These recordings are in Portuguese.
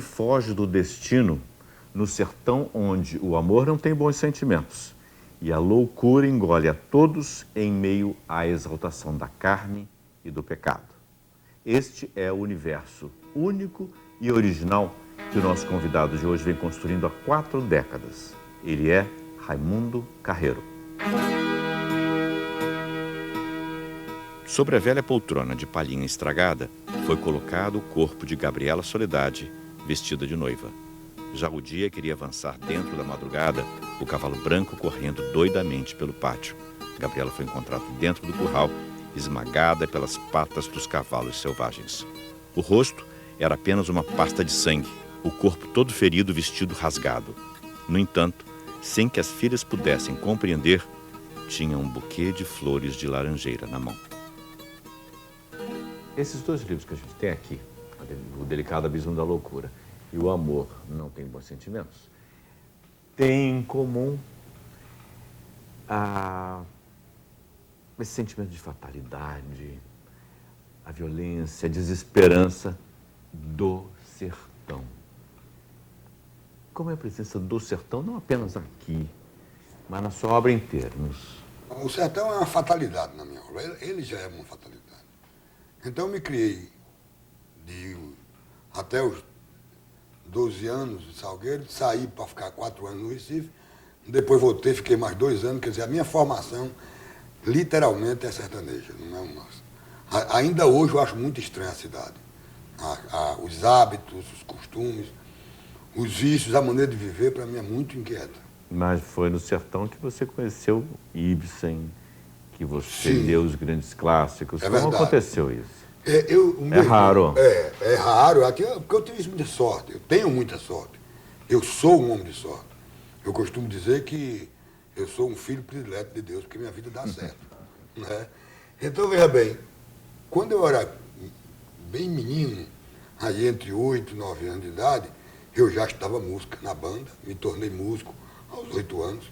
foge do destino no sertão onde o amor não tem bons sentimentos e a loucura engole a todos em meio à exaltação da carne e do pecado. Este é o universo único e original que o nosso convidado de hoje vem construindo há 4 décadas. Ele é Raimundo Carreiro. Sobre a velha poltrona de palhinha estragada, foi colocado o corpo de Gabriela Soledade, vestida de noiva. Já o dia queria avançar dentro da madrugada, o cavalo branco correndo doidamente pelo pátio. Gabriela foi encontrada dentro do curral, esmagada pelas patas dos cavalos selvagens. O rosto era apenas uma pasta de sangue, o corpo todo ferido, vestido rasgado. No entanto, sem que as filhas pudessem compreender, tinha um buquê de flores de laranjeira na mão. Esses 2 livros que a gente tem aqui, O Delicado Abismo da Loucura e O Amor Não Tem Bons Sentimentos, têm em comum esse sentimento de fatalidade, a violência, a desesperança do sertão. Como é a presença do sertão, não apenas aqui, mas na sua obra inteira. O sertão é uma fatalidade na minha obra, ele já é uma fatalidade. Então eu me criei até os 12 anos em Salgueiro, saí para ficar 4 anos no Recife, depois voltei, fiquei mais 2 anos, quer dizer, a minha formação literalmente é sertaneja, não é uma... Ainda hoje eu acho muito estranha a cidade. Os hábitos, os costumes, os vícios, a maneira de viver, para mim é muito inquieta. Mas foi no sertão que você conheceu Ibsen, que você Sim. leu os grandes clássicos. É Como verdade. Aconteceu isso? É raro. É raro, porque eu tive muita sorte, eu tenho muita sorte. Eu sou um homem de sorte. Eu costumo dizer que eu sou um filho predileto de Deus, porque minha vida dá certo. Né? Então, veja bem, quando eu era bem menino, aí entre 8 e 9 anos de idade, eu já estava música na banda, me tornei músico aos 8 anos,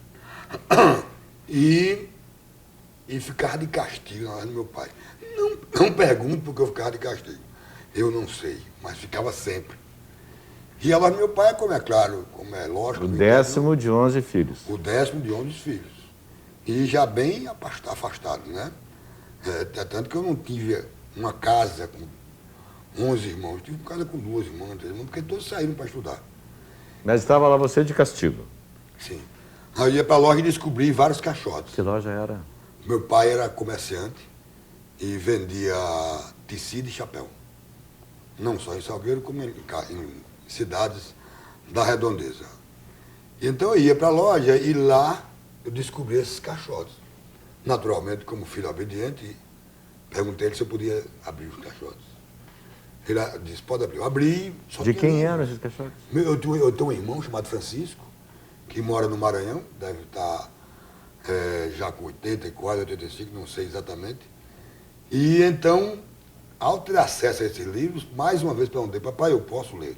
e ficava de castigo na hora do meu pai. Não pergunto porque eu ficava de castigo. Eu não sei, mas ficava sempre. E a voz do meu pai, como é claro, como é lógico... O 10º de 11 filhos. O 10º de 11 filhos. E já bem afastado, né? Tanto que eu não tive uma casa com 11 irmãos. Eu tive uma casa com 2 irmãs, 3 irmãos, porque todos saíram para estudar. Mas estava lá você de castigo. Sim. Aí eu ia para a loja e descobri vários caixotes. Que loja era? Meu pai era comerciante e vendia tecido e chapéu. Não só em Salgueiro, como em cidades da redondeza. Então eu ia para a loja e lá eu descobri esses caixotes. Naturalmente, como filho obediente, perguntei se eu podia abrir os caixotes. Ele disse, pode abrir. Eu abri. De quem eram esses caixotes? Eu tenho um irmão chamado Francisco, que mora no Maranhão, deve estar já com 84, 85, não sei exatamente. E então, ao ter acesso a esses livros, mais uma vez perguntei, papai, eu posso ler?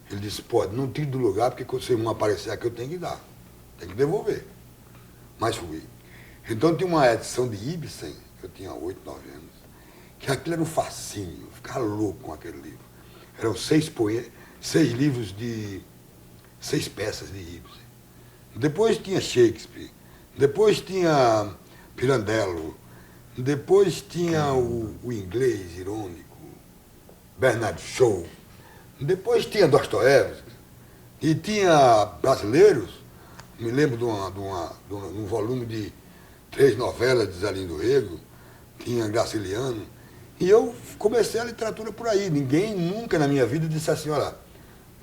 Ele disse, pode, não tire do lugar, porque se um aparecer aqui eu tenho que dar, tenho que devolver. Mas fui. Então tinha uma edição de Ibsen, eu tinha 8, 9 anos, que aquilo era um fascínio, ficava louco com aquele livro. Eram 6 livros de 6 peças de Ibsen. Depois tinha Shakespeare, depois tinha Pirandello, depois tinha o inglês irônico, Bernard Shaw, depois tinha Dostoiévski, e tinha brasileiros, me lembro de um volume de 3 novelas de Zelinho do Rego, tinha Graciliano, e eu comecei a literatura por aí. Ninguém nunca na minha vida disse assim, olha,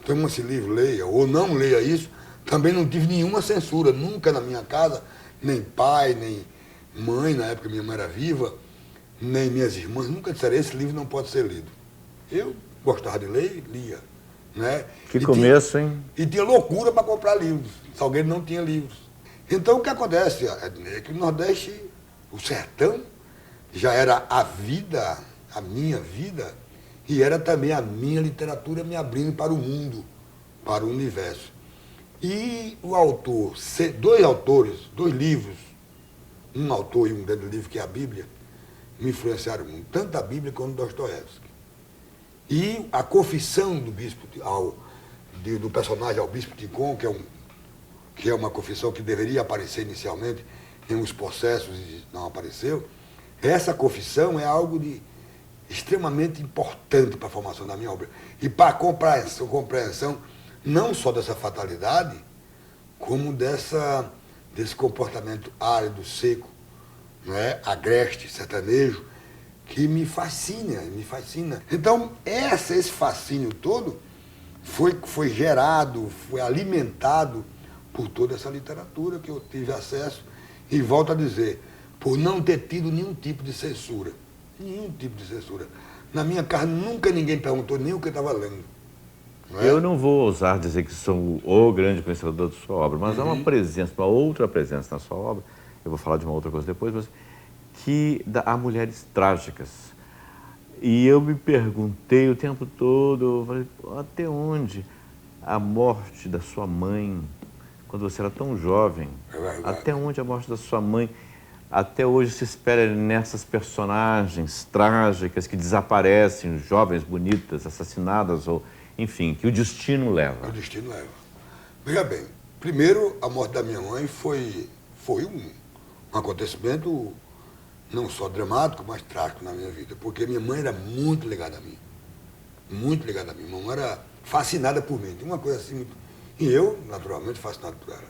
toma esse livro, leia, ou não leia isso. Também não tive nenhuma censura, nunca na minha casa, nem pai, nem mãe, na época minha mãe era viva, nem minhas irmãs, nunca disseram, esse livro não pode ser lido. Eu gostava de ler, lia. Né? Que começo, hein? E tinha loucura para comprar livros. Salgueiro não tinha livros. Então o que acontece é que o Nordeste, o sertão, já era a vida, a minha vida, e era também a minha literatura me abrindo para o mundo, para o universo. E o autor, 2 autores, 2 livros, um autor e um grande livro que é a Bíblia, me influenciaram muito, tanto a Bíblia quanto Dostoiévski. E a confissão do bispo, do personagem ao bispo Tincon, que é uma confissão que deveria aparecer inicialmente em uns processos e não apareceu, essa confissão é algo extremamente importante para a formação da minha obra. E para a compreensão não só dessa fatalidade, como desse comportamento árido, seco, não é? Agreste, sertanejo, que me fascina, me fascina. Então, esse fascínio todo foi gerado, foi alimentado por toda essa literatura que eu tive acesso, e volto a dizer, por não ter tido nenhum tipo de censura. Nenhum tipo de censura. Na minha casa nunca ninguém perguntou nem o que eu estava lendo. Eu não vou ousar dizer que sou o grande conhecedor da sua obra, mas há uma presença, uma outra presença na sua obra, eu vou falar de uma outra coisa depois, mas que há mulheres trágicas. E eu me perguntei o tempo todo, eu falei, até onde a morte da sua mãe, quando você era tão jovem, até onde a morte da sua mãe, até hoje se espera nessas personagens trágicas que desaparecem, jovens, bonitas, assassinadas, ou enfim, que o destino leva. O destino leva. Veja bem, primeiro, a morte da minha mãe foi um acontecimento não só dramático, mas trágico na minha vida, porque minha mãe era muito ligada a mim. Muito ligada a mim. Minha mãe era fascinada por mim. Uma coisa assim, e eu, naturalmente, fascinado por ela.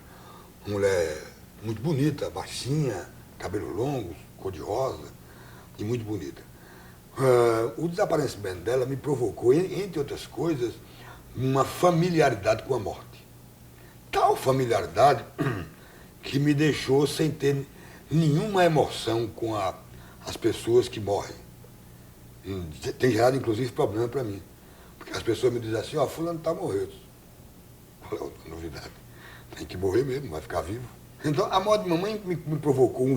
Uma mulher muito bonita, baixinha, cabelo longo, cor-de-rosa, e muito bonita. O desaparecimento dela me provocou, entre outras coisas, uma familiaridade com a morte. Tal familiaridade que me deixou sem ter nenhuma emoção com as pessoas que morrem. Tem gerado, inclusive, problema para mim. Porque as pessoas me dizem assim, fulano está morrendo. Novidade. Tem que morrer mesmo, vai ficar vivo. Então, a morte de mamãe me provocou um